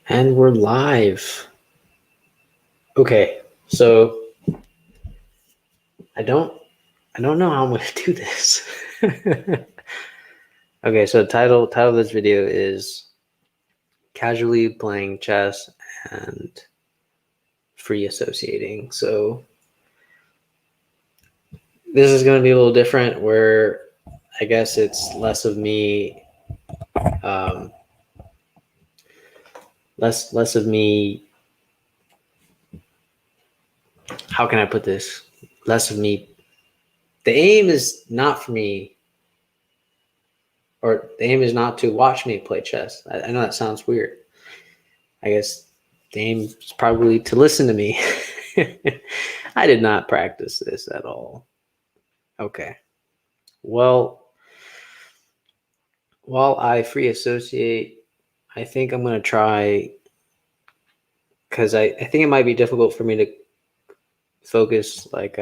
And we're live. Okay, so I don't I don't know how I'm gonna do this. Okay, so title of this video is casually playing chess and free associating. So this is gonna be a little different where I guess it's less of me um, less of me, how can I put this? Less of me. The aim is not for me, or the aim is not to watch me play chess. I know that sounds weird. I guess the aim is probably to listen to me. I did not practice this at all. Okay. Well, while I free associate, I think I'm going to try, because I think it might be difficult for me to focus like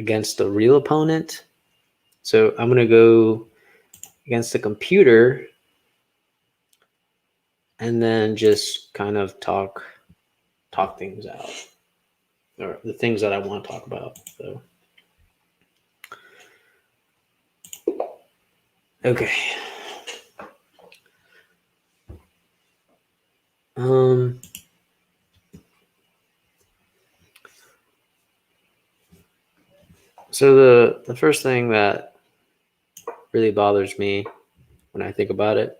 against a real opponent. So I'm going to go against the computer and then just kind of talk things out, or the things that I want to talk about. So okay. Um so the first thing that really bothers me when I think about it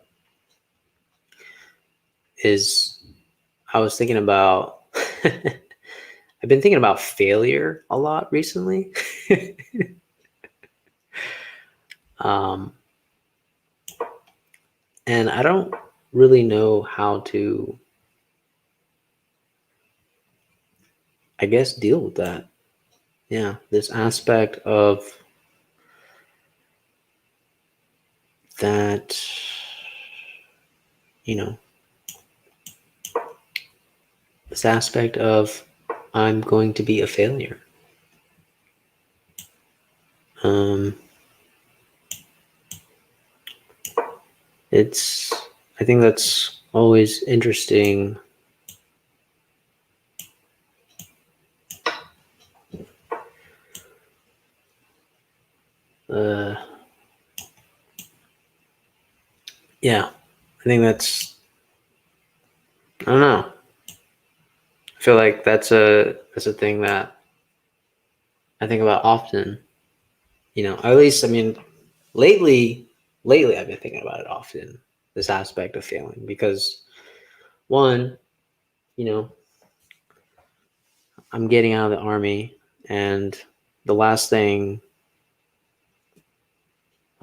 is I was thinking about I've been thinking about failure a lot recently. um, and I don't really know how to, I guess, deal with that. Yeah, this aspect of that, you know, this aspect of I'm going to be a failure. Um, I think that's always interesting. Uh, yeah, I think I don't know. I feel like that's a thing that I think about often. At least, I mean, lately, I've been thinking about it often. This aspect of failing, because one, you know, I'm getting out of the army, and the last thing,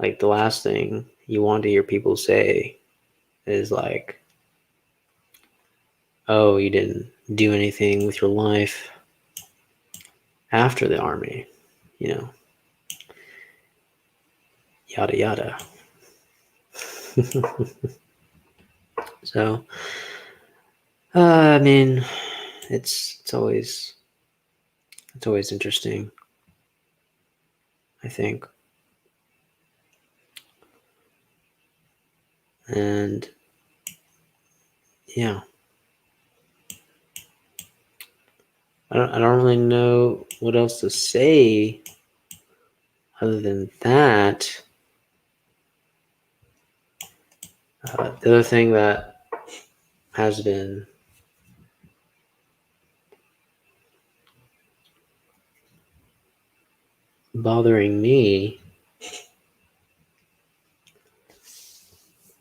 the last thing you want to hear people say is like, "Oh, you didn't do anything with your life after the army," you know, yada yada. So, I mean, it's always interesting, I think, and yeah, I don't really know what else to say other than that. The other thing that has been bothering me,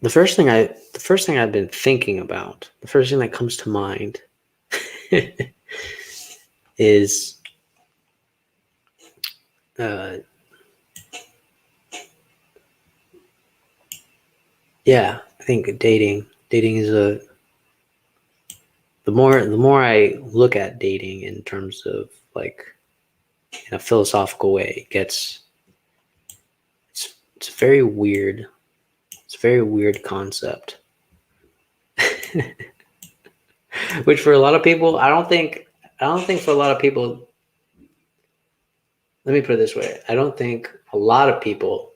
the first thing I've been thinking about, the first thing that comes to mind is yeah, I think dating is the more I look at dating in terms of, like, in a philosophical way, it's very weird. It's a very weird concept. Which for a lot of people, I don't think for a lot of people, let me put it this way. I don't think a lot of people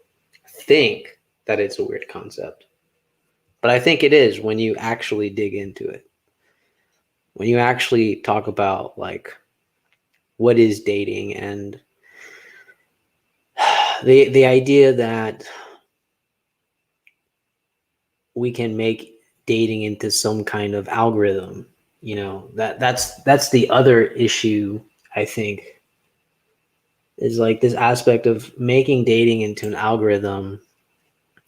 think that it's a weird concept. But I think it is when you actually dig into it. when you actually talk about like what is dating and the idea that we can make dating into some kind of algorithm, that's the other issue, I think, is like this aspect of making dating into an algorithm.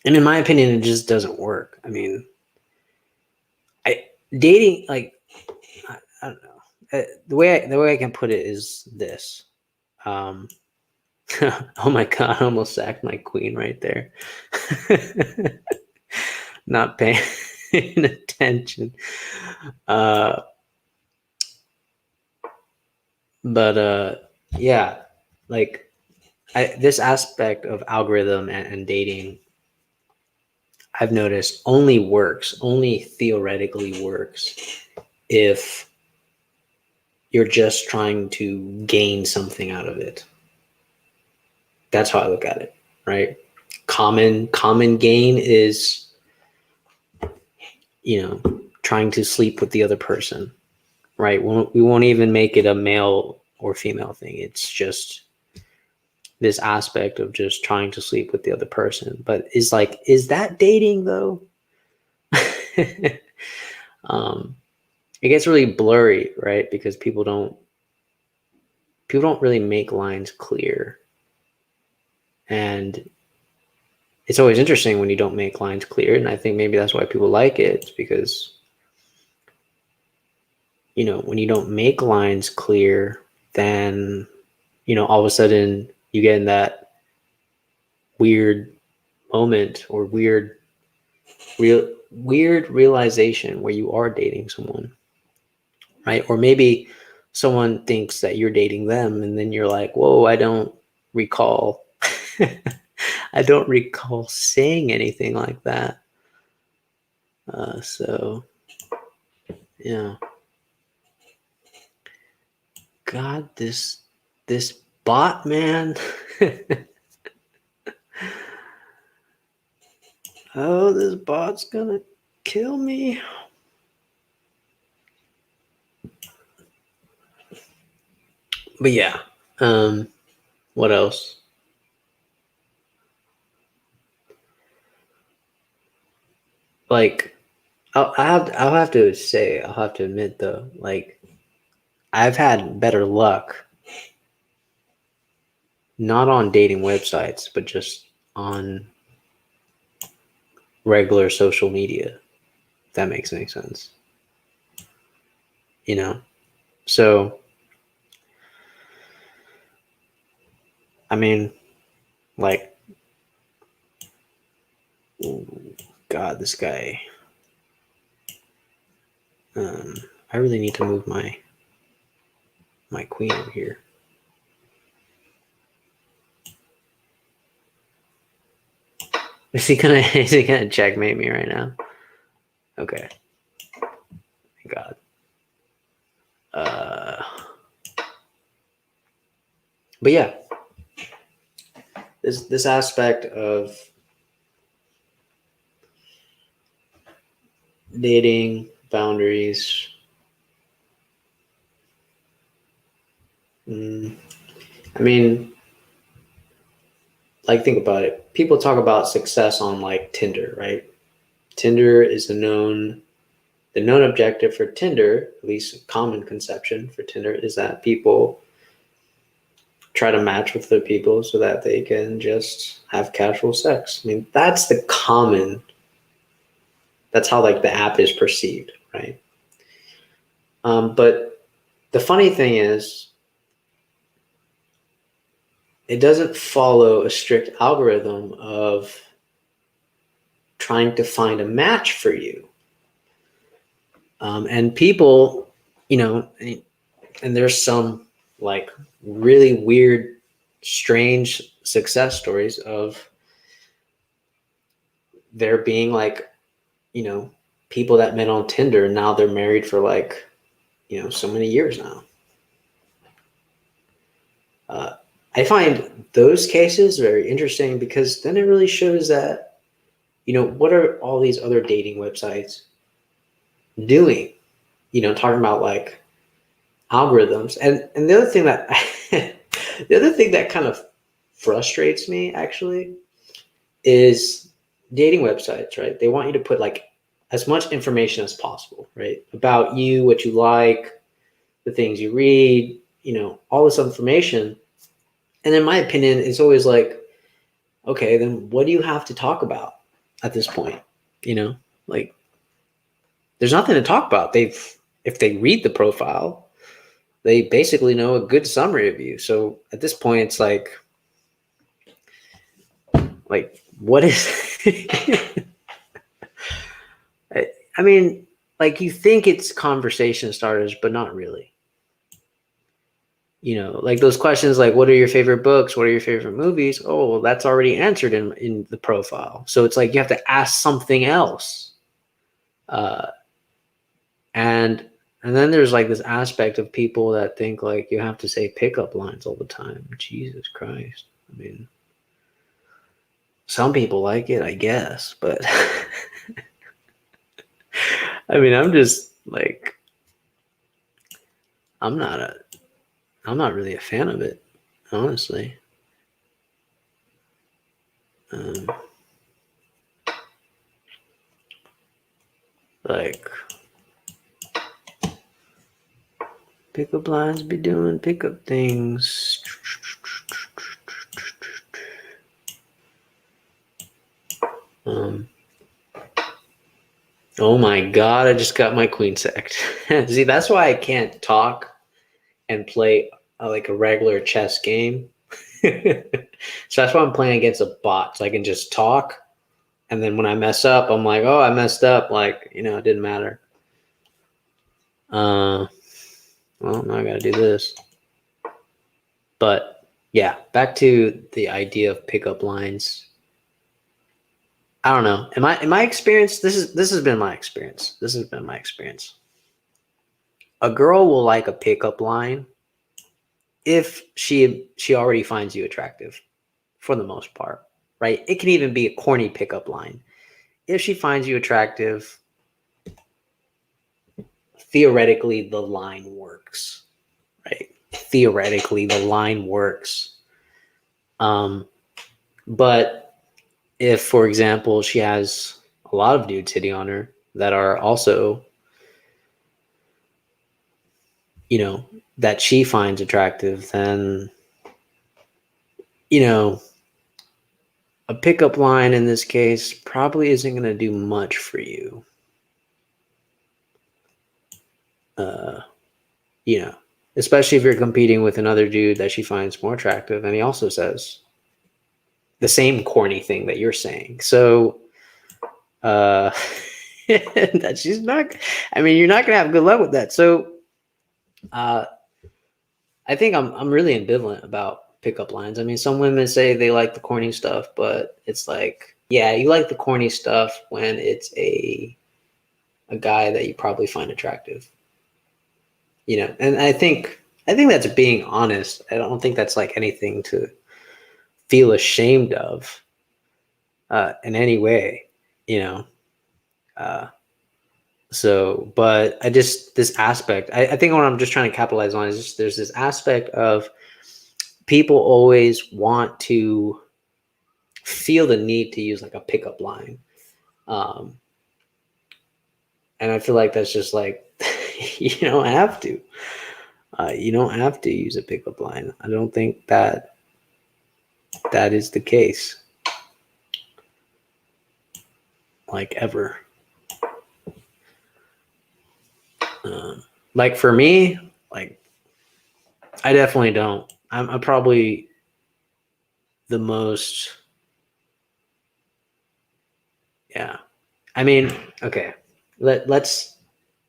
And in my opinion, it just doesn't work. I mean, I dating like I don't know. The way I can put it is this. Um, oh my god! I almost sacked my queen right there. Not paying attention. Uh, but yeah, like this aspect of algorithm and dating, I've noticed only theoretically works if you're just trying to gain something out of it. That's how I look at it, right? Common gain is, trying to sleep with the other person, right? We won't even make it a male or female thing. It's just this aspect of just trying to sleep with the other person. But is that dating though? um, it gets really blurry, right? Because people don't really make lines clear, and it's always interesting when you don't make lines clear. And I think maybe that's why people like it. It's because when you don't make lines clear, then all of a sudden you get in that weird moment or weird realization where you are dating someone, right? Or maybe someone thinks that you're dating them, and then you're like, whoa, I don't recall I don't recall saying anything like that. So yeah. God, this bot, man. Oh, this bot's gonna kill me. But yeah, what else? Like, I'll have to admit though, like, I've had better luck not on dating websites, but just on regular social media. If that makes any sense, you know. So, I mean, like, God, this guy. I really need to move my queen over here. Is he gonna checkmate me right now? Okay. Thank God. But yeah, this aspect of dating boundaries. I mean, like, think about it. People talk about success on like Tinder, right? Tinder is the known objective for Tinder, at least a common conception for Tinder, is that people try to match with other people so that they can just have casual sex. I mean, that's how like the app is perceived, right? But the funny thing is, it doesn't follow a strict algorithm of trying to find a match for you. And people, and there's some like really weird, strange success stories of there being like, people that met on Tinder and now they're married for like, so many years now. I find those cases very interesting because then it really shows that, what are all these other dating websites doing? talking about like algorithms. And the other thing that the other thing that kind of frustrates me actually is dating websites, right? They want you to put like as much information as possible, right? About you, what you like, the things you read, all this information. And in my opinion, it's always like, okay, then what do you have to talk about at this point? Like there's nothing to talk about. If they read the profile, they basically know a good summary of you. So at this point, it's like what is I mean, like you think it's conversation starters, but not really. Like those questions like what are your favorite books? What are your favorite movies? Oh, well, that's already answered in the profile. So it's like you have to ask something else. Uh, and and then there's like this aspect of people that think like you have to say pickup lines all the time. Jesus Christ. I mean, some people like it, I guess, but I mean, I'm just like I'm not a I'm not really a fan of it, honestly. Um, like pickup lines be doing pickup things. Um, oh my god, I just got my queen sacked. See, that's why I can't talk and play like a regular chess game. So that's why I'm playing against a bot, so I can just talk, and then when I mess up, I'm like, oh, I messed up. Like, it didn't matter. Well, now I gotta do this. But yeah, back to the idea of pickup lines. I don't know. In my experience, this has been my experience. This has been my experience. A girl will like a pickup line if she already finds you attractive, for the most part, right? It can even be a corny pickup line. If she finds you attractive, theoretically the line works, right? Theoretically the line works. But if, for example, she has a lot of dudes hitting on her that are also, that she finds attractive, then, a pickup line in this case probably isn't going to do much for you. Uh, Especially if you're competing with another dude that she finds more attractive, and he also says the same corny thing that you're saying. So, uh, that she's not. I mean, you're not gonna have good luck with that. So, I think I'm really ambivalent about pickup lines. I mean, some women say they like the corny stuff, but it's like, yeah, you like the corny stuff when it's a guy that you probably find attractive. And I think that's being honest. I don't think that's like anything to feel ashamed of in any way, you know. Uh, so, but I just this aspect. I think what I'm just trying to capitalize on is just there's this aspect of people always want to feel the need to use like a pickup line, um, and I feel like that's just like you don't have to. You don't have to use a pickup line. I don't think that is the case, like ever. Like for me, like I definitely don't. I'm probably the most. Yeah. I mean, okay. Let's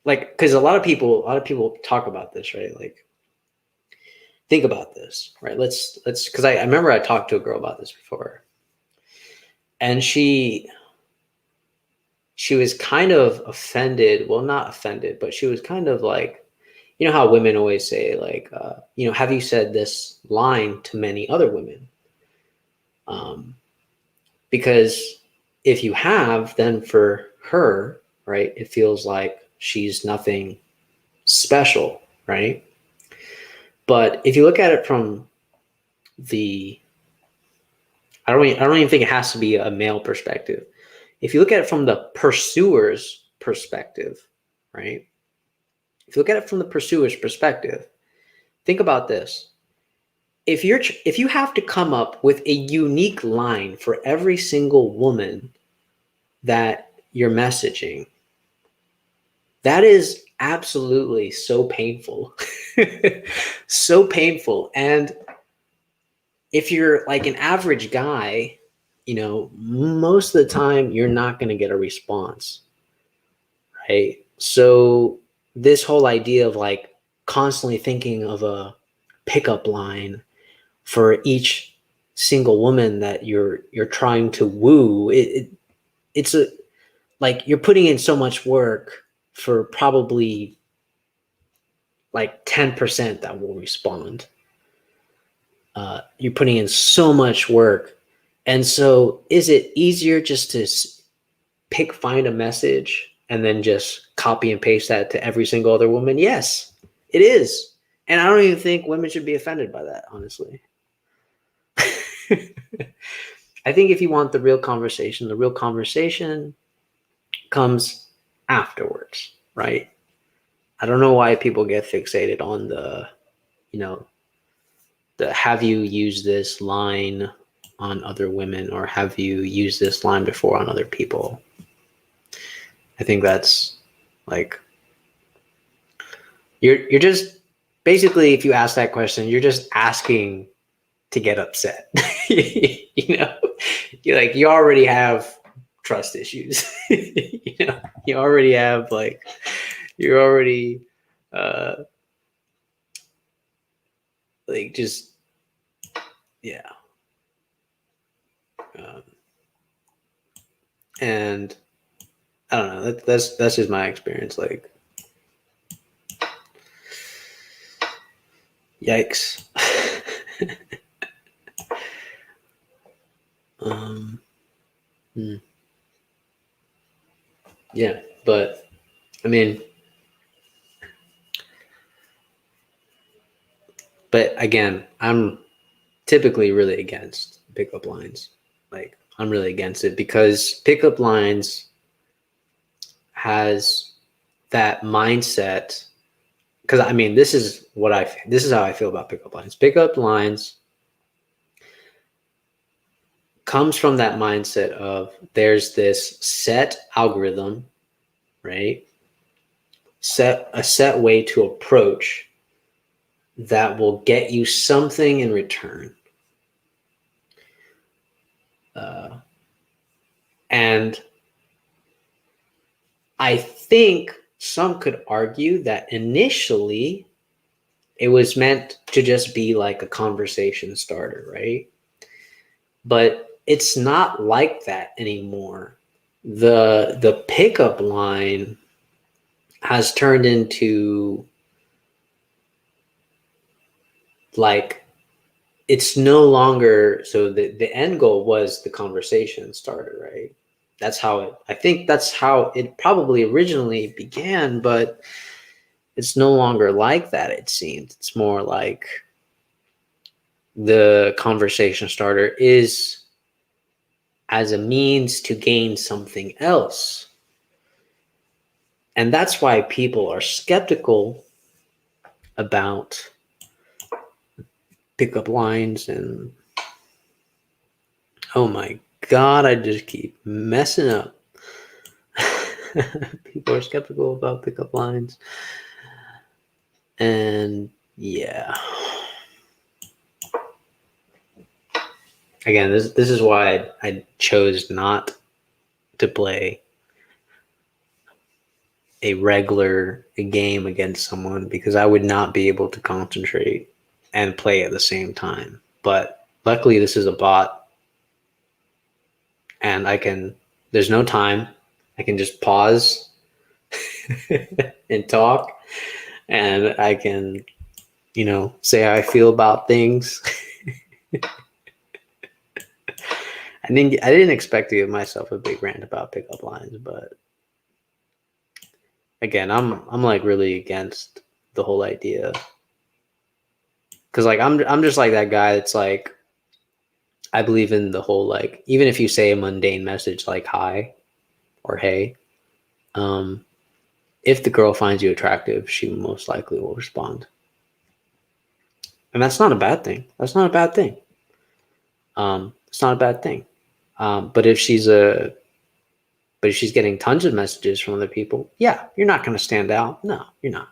like because a lot of people talk about this, right? Like think about this, right? Let's because I remember I talked to a girl about this before, and she was kind of offended. Well, not offended, but she was kind of like, how women always say, like, have you said this line to many other women? Um, because if you have, then for her, right, it feels like she's nothing, special, right? But if you look at it from the, I don't even think it has to be a male perspective. If you look at it from the pursuer's perspective, right? If you look at it from the pursuer's perspective, think about this. If you have to come up with a unique line for every single woman that you're messaging, that is absolutely so painful. So painful. And if you're like an average guy, most of the time you're not going to get a response, right? So this whole idea of like constantly thinking of a pickup line for each single woman that you're trying to woo, it's a like you're putting in so much work for probably like 10% that will respond. You're putting in so much work. And so is it easier just to find a message and then just copy and paste that to every single other woman? Yes, it is. And I don't even think women should be offended by that, honestly. I think if you want the real conversation comes afterwards, right? I don't know why people get fixated on the have you used this line on other women, or have you used this line before on other people? I think that's like you're just basically, if you ask that question, you're just asking to get upset. You already have trust issues. You already have you're already just yeah. Um, and I don't know. That's just my experience. Like, yikes. Hmm. Yeah, but I mean, but again, I'm typically really against pickup lines. Like, I'm really against it because pickup lines has that mindset. Because I mean, this is how I feel about pickup lines. Pickup lines comes from that mindset of there's this set algorithm, right? A set way to approach that will get you something in return. And I think some could argue that initially it was meant to just be like a conversation starter, right? But it's not like that anymore. The pickup line has turned into like it's no longer, so the end goal was the conversation starter, right? I think that's how it probably originally began, but it's no longer like that, it seems. It's more like the conversation starter is as a means to gain something else. And that's why people are skeptical about pickup lines. And oh my God, I just keep messing up. People are skeptical about pickup lines. And yeah. Again, this is why I chose not to play a regular game against someone, because I would not be able to concentrate and play at the same time. But luckily this is a bot, and there's no time. I can just pause and talk, and I can, say how I feel about things. I didn't expect to give myself a big rant about pickup lines, but again, I'm like really against the whole idea, because like I'm just like that guy that's like, I believe in the whole, like, even if you say a mundane message like hi or hey, um, if the girl finds you attractive, she most likely will respond, and that's not a bad thing. That's not a bad thing. It's not a bad thing. But if she's getting tons of messages from other people, yeah, you're not going to stand out. No, you're not.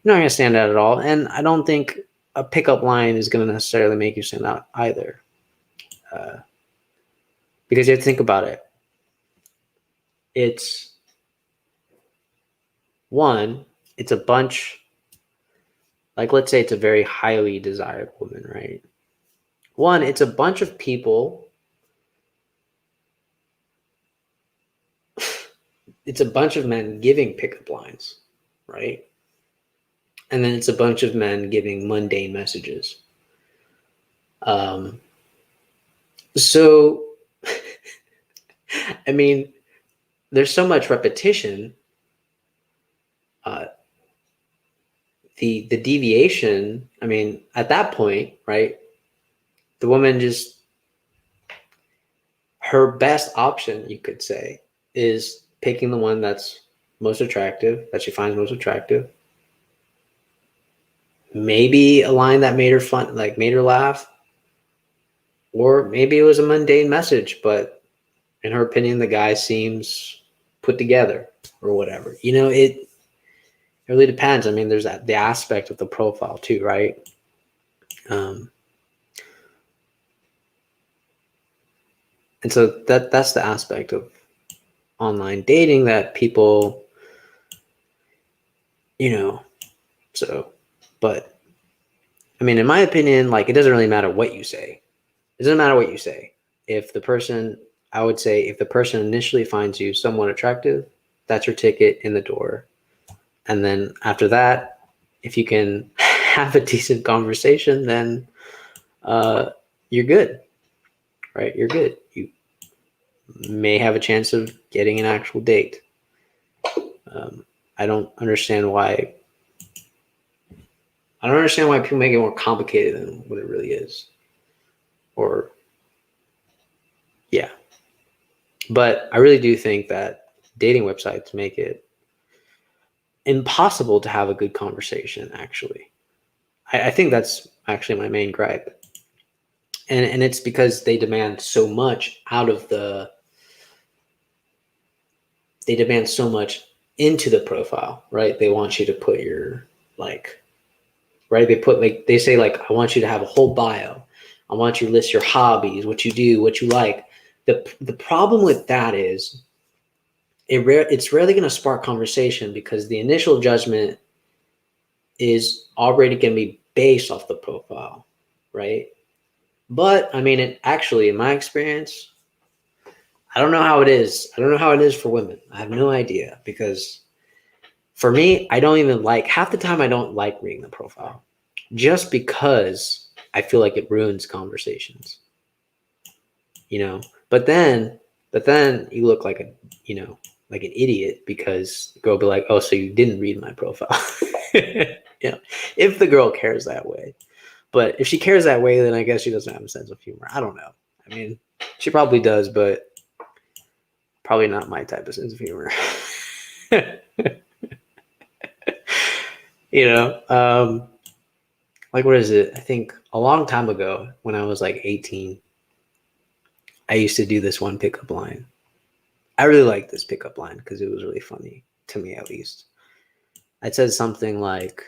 You're not going to stand out at all. And I don't think a pickup line is going to necessarily make you stand out either. Because you have to think about it. It's one, it's a bunch, like, let's say it's a very highly desired woman, right? One, it's a bunch of people. It's a bunch of men giving pickup lines, right? And then it's a bunch of men giving mundane messages. Um, so, I mean, there's so much repetition. Uh, the deviation. I mean, at that point, right? The woman just, her best option, you could say, is picking the one that's most attractive, that she finds most attractive. Maybe a line that made her fun, like made her laugh, or maybe it was a mundane message, but in her opinion, the guy seems put together or whatever. It really depends. I mean, there's the aspect of the profile too, right? Um, and so that's the aspect of online dating that people, you know, so, but I mean, in my opinion, like, it doesn't really matter what you say. It doesn't matter what you say. If the person, I would say, if the person initially finds you somewhat attractive, that's your ticket in the door. And then after that, if you can have a decent conversation, then you're good, right? You're good. You may have a chance of getting an actual date. Um, I don't understand why. I don't understand why people make it more complicated than what it really is. Or, yeah. But I really do think that dating websites make it impossible to have a good conversation, actually. I think that's actually my main gripe. And it's because they demand so much they demand so much into the profile, right? They want you to put your, like, right? They say, like, I want you to have a whole bio. I want you to list your hobbies, what you do, what you like. The problem with that is it's rarely going to spark conversation, because the initial judgment is already going to be based off the profile, right? But I mean, it actually, in my experience, I don't know how it is. I don't know how it is for women. I have no idea, because for me, I don't even like, half the time I don't like reading the profile, just because I feel like it ruins conversations, you know. But then you look like like an idiot, because the girl will be like, "Oh, so you didn't read my profile?" If the girl cares that way. But if she cares that way, then I guess she doesn't have a sense of humor. I don't know. I mean, she probably does, but probably not my type of sense of humor. you know, um, like, what is it? I think a long time ago, when I was like 18, I used to do this one pickup line. I really liked this pickup line because it was really funny, to me at least. I said something like,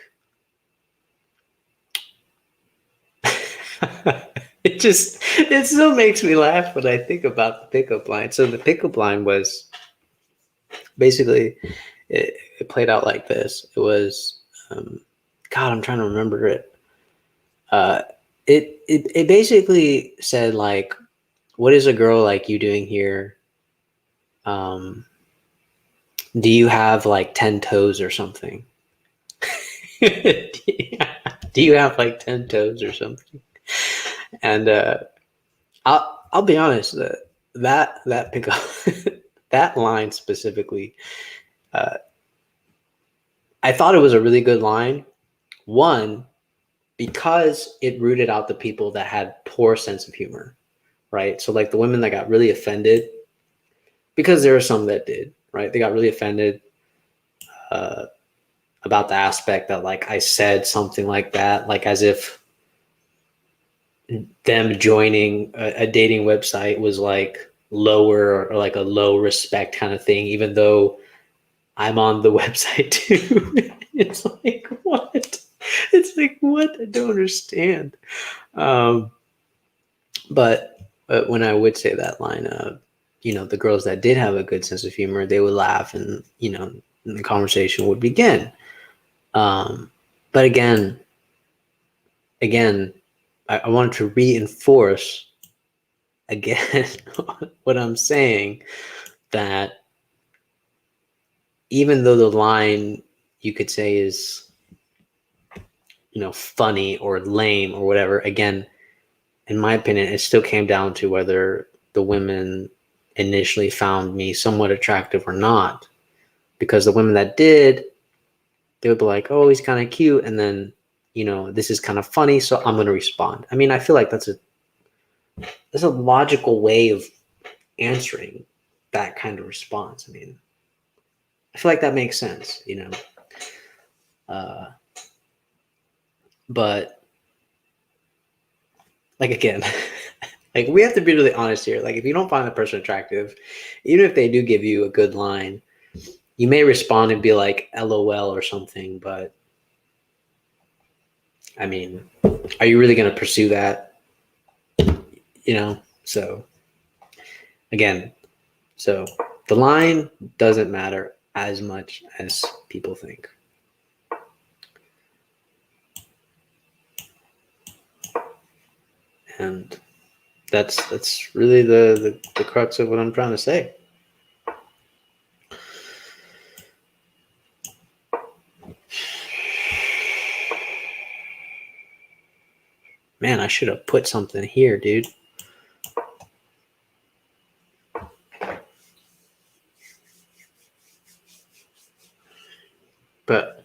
it still makes me laugh when I think about the pickup line. So the pickup line was basically, it played out like this. It was, God, I'm trying to remember it. Uh, it basically said, like, what is a girl like you doing here? Um, do you have like 10 toes or something? Do you have like 10 toes or something? And I'll be honest, that pickup, that line specifically, uh, I thought it was a really good line. One, because it rooted out the people that had poor sense of humor, right? So like the women that got really offended, because there are some that did, right? They got really offended uh, about the aspect that like I said something like that, like as if them joining a dating website was like lower or like a low respect kind of thing, even though I'm on the website too. It's like what? It's like what? I don't understand. Um, but when I would say that line, the girls that did have a good sense of humor, they would laugh, and and the conversation would begin. Um, but again, I wanted to reinforce again what I'm saying, that even though the line you could say is funny or lame or whatever, again, in my opinion, it still came down to whether the women initially found me somewhat attractive or not. Because the women that did, they would be like, "Oh, he's kind of cute," and then this is kind of funny, so I'm going to respond. I mean, I feel like that's a logical way of answering that kind of response. I mean, I feel like that makes sense. Uh, but like again, like we have to be really honest here. Like if you don't find the person attractive, even if they do give you a good line, you may respond and be like LOL or something, but I mean, are you really going to pursue that? So again, so the line doesn't matter as much as people think. And that's really the crux of what I'm trying to say. Man, I should have put something here, dude. But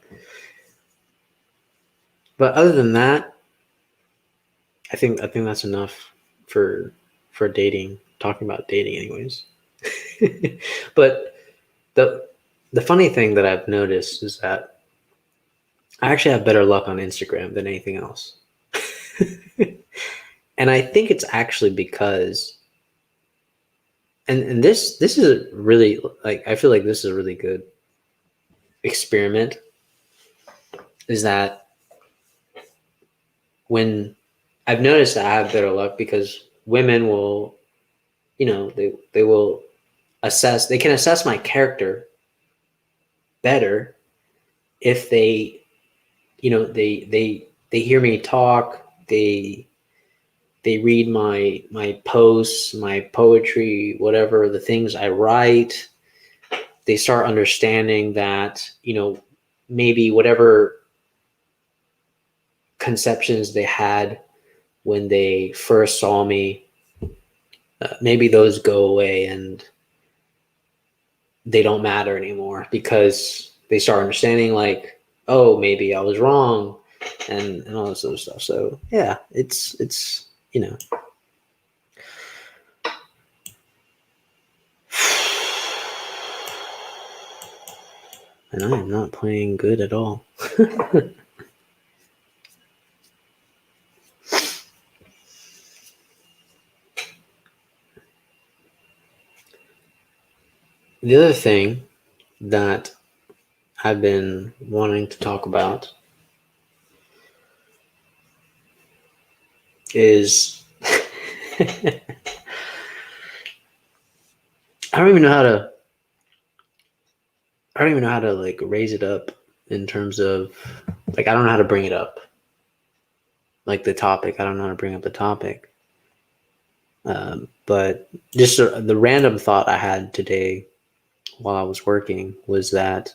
other than that, I think that's enough for dating. Talking about dating, anyways. But the the funny thing that I've noticed is that I actually have better luck on Instagram than anything else. And I think it's actually because and this is really, like, I feel like this is a really good experiment, is that when I've noticed that I have better luck because women will, they will they can assess my character better if they hear me talk, they read my posts, my poetry, whatever, the things I write. They start understanding that, maybe whatever conceptions they had when they first saw me, maybe those go away and they don't matter anymore because they start understanding, like, oh, maybe I was wrong, and all this other stuff. So yeah, it's and I am not playing good at all. The other thing that I've been wanting to talk about is I don't even know how to like raise it up in terms of, like, I don't know how to bring it up, like the topic. I don't know how to bring up the topic. But just the random thought I had today while I was working was that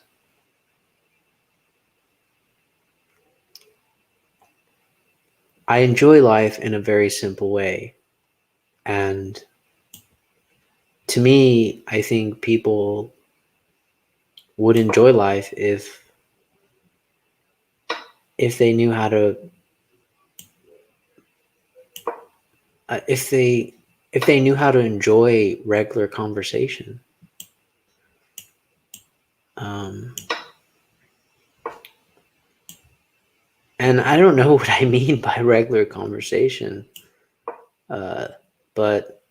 I enjoy life in a very simple way. And to me, I think people would enjoy life if if they knew how to, if they knew how to enjoy regular conversation. And I don't know what I mean by regular conversation, but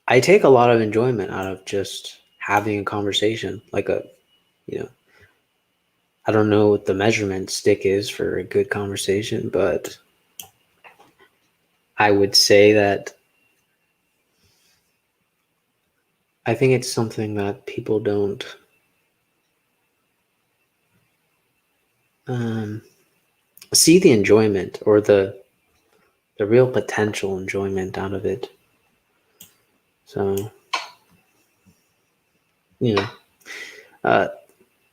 I take a lot of enjoyment out of just having a conversation, like I don't know what the measurement stick is for a good conversation, but I would say that I think it's something that people don't see the enjoyment or the real potential enjoyment out of it. So, you know,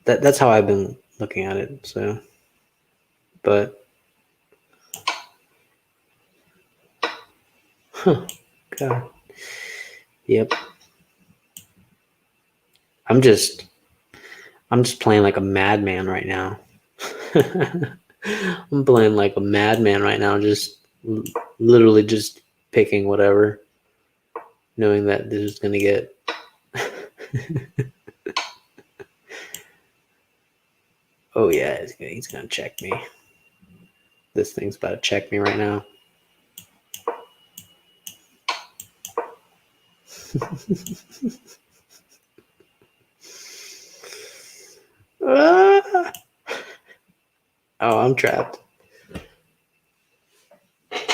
that's how I've been looking at it. So, but, God, yep. I'm just playing like a madman right now. I'm playing like a madman right now, just literally just picking whatever, knowing that this is gonna get. Oh yeah, he's gonna check me. This thing's about to check me right now. Ah! Oh, I'm trapped.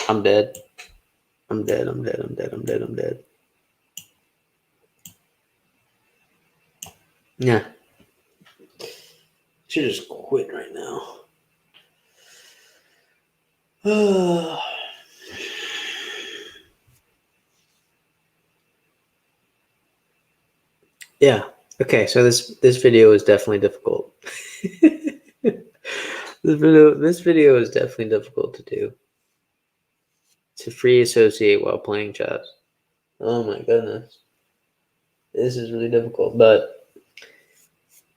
I'm dead. I'm dead. I'm dead. I'm dead. I'm dead. I'm dead. Yeah. Should just quit right now. Yeah. Okay. So this video is definitely difficult. This video is definitely difficult to do. To free associate while playing chess. Oh my goodness. This is really difficult, but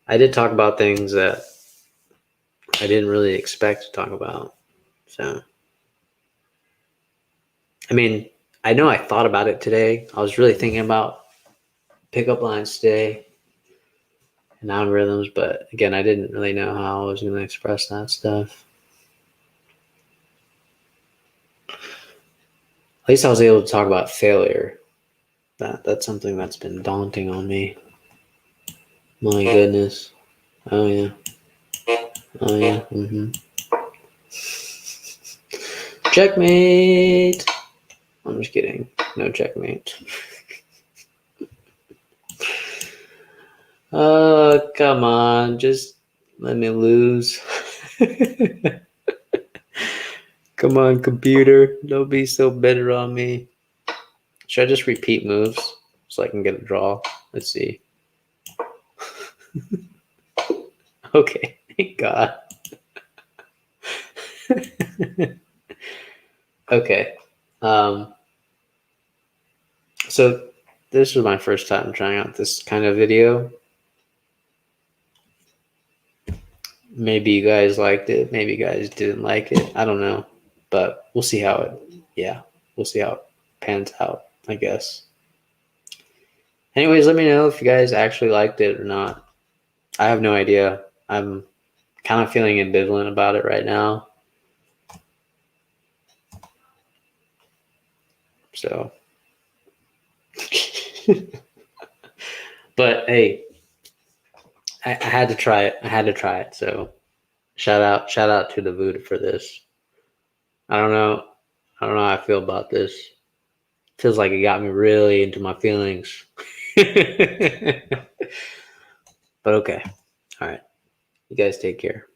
I did talk about things that I didn't really expect to talk about. So, I mean, I know I thought about it today. I was really thinking about pickup lines today and algorithms, but again, I didn't really know how I was going to express that stuff. At least I was able to talk about failure. That's something that's been daunting on me. My goodness. Oh yeah. Oh yeah. Mm-hmm. Checkmate. I'm just kidding. No checkmate. Oh, come on. Just let me lose. Come on, computer. Don't be so bitter on me. Should I just repeat moves so I can get a draw? Let's see. Okay. Thank God. Okay. So this was my first time trying out this kind of video. Maybe you guys liked it. Maybe you guys didn't like it. I don't know. But we'll see how we'll see how it pans out, I guess. Anyways, let me know if you guys actually liked it or not. I have no idea. I'm kind of feeling ambivalent about it right now. So, but hey, I had to try it. I had to try it. So, shout out to the Voodoo for this. I don't know how I feel about this. Feels like it got me really into my feelings. But okay. All right. You guys take care.